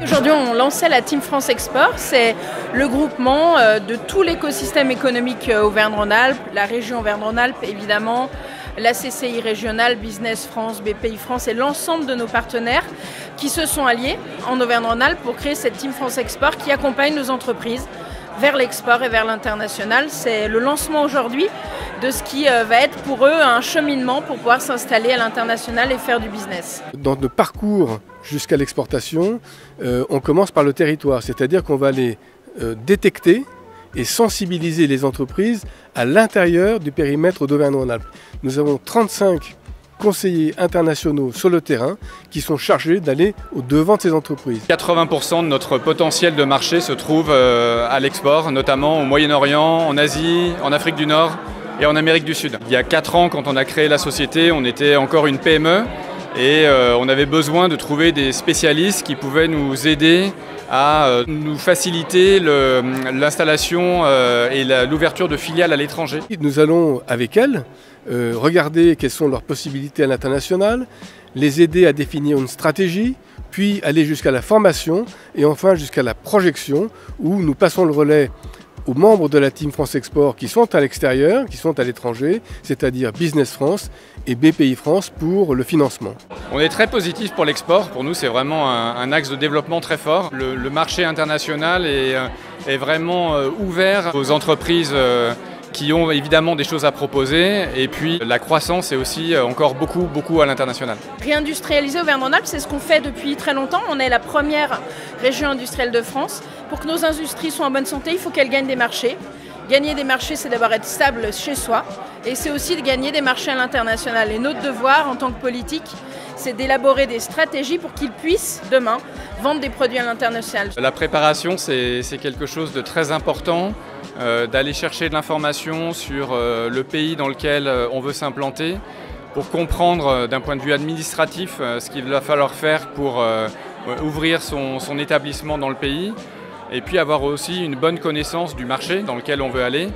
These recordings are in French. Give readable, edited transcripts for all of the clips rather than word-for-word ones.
Aujourd'hui, on lançait la Team France Export. C'est le groupement de tout l'écosystème économique Auvergne-Rhône-Alpes, la région Auvergne-Rhône-Alpes évidemment, la CCI régionale, Business France, BPI France et l'ensemble de nos partenaires qui se sont alliés en Auvergne-Rhône-Alpes pour créer cette Team France Export qui accompagne nos entreprises vers l'export et vers l'international. C'est le lancement aujourd'hui de ce qui va être pour eux un cheminement pour pouvoir s'installer à l'international et faire du business. Dans le parcours jusqu'à l'exportation, on commence par le territoire, c'est-à-dire qu'on va aller détecter et sensibiliser les entreprises à l'intérieur du périmètre d'Auvergne-Rhône-Alpes. Nous avons 35 conseillers internationaux sur le terrain qui sont chargés d'aller au-devant de ces entreprises. 80% de notre potentiel de marché se trouve à l'export, notamment au Moyen-Orient, en Asie, en Afrique du Nord et en Amérique du Sud. Il y a 4 ans, quand on a créé la société, on était encore une PME et on avait besoin de trouver des spécialistes qui pouvaient nous aider à nous faciliter l'installation et l'ouverture de filiales à l'étranger. Nous allons, avec elles, regarder quelles sont leurs possibilités à l'international, les aider à définir une stratégie, puis aller jusqu'à la formation et enfin jusqu'à la projection où nous passons le relais aux membres de la Team France Export qui sont à l'extérieur, qui sont à l'étranger, c'est-à-dire Business France et BPI France pour le financement. On est très positif pour l'export. Pour nous, c'est vraiment un axe de développement très fort. Le marché international est vraiment ouvert aux entreprises qui ont évidemment des choses à proposer, et puis la croissance est aussi encore beaucoup à l'international. Réindustrialiser Auvergne-Rhône-Alpes, c'est ce qu'on fait depuis très longtemps. On est la première région industrielle de France. Pour que nos industries soient en bonne santé, il faut qu'elles gagnent des marchés. Gagner des marchés, c'est d'abord être stable chez soi, et c'est aussi de gagner des marchés à l'international. Et notre devoir en tant que politique, c'est d'élaborer des stratégies pour qu'ils puissent, demain, vendre des produits à l'international. La préparation, c'est quelque chose de très important. D'aller chercher de l'information sur le pays dans lequel on veut s'implanter pour comprendre d'un point de vue administratif ce qu'il va falloir faire pour ouvrir son établissement dans le pays et puis avoir aussi une bonne connaissance du marché dans lequel on veut aller.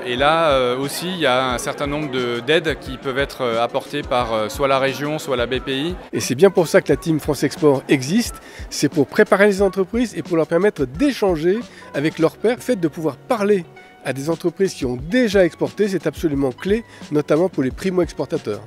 Et là aussi, il y a un certain nombre d'aides qui peuvent être apportées par soit la région, soit la BPI. Et c'est bien pour ça que la Team France Export existe, c'est pour préparer les entreprises et pour leur permettre d'échanger avec leurs pairs. Le fait de pouvoir parler à des entreprises qui ont déjà exporté, c'est absolument clé, notamment pour les primo-exportateurs.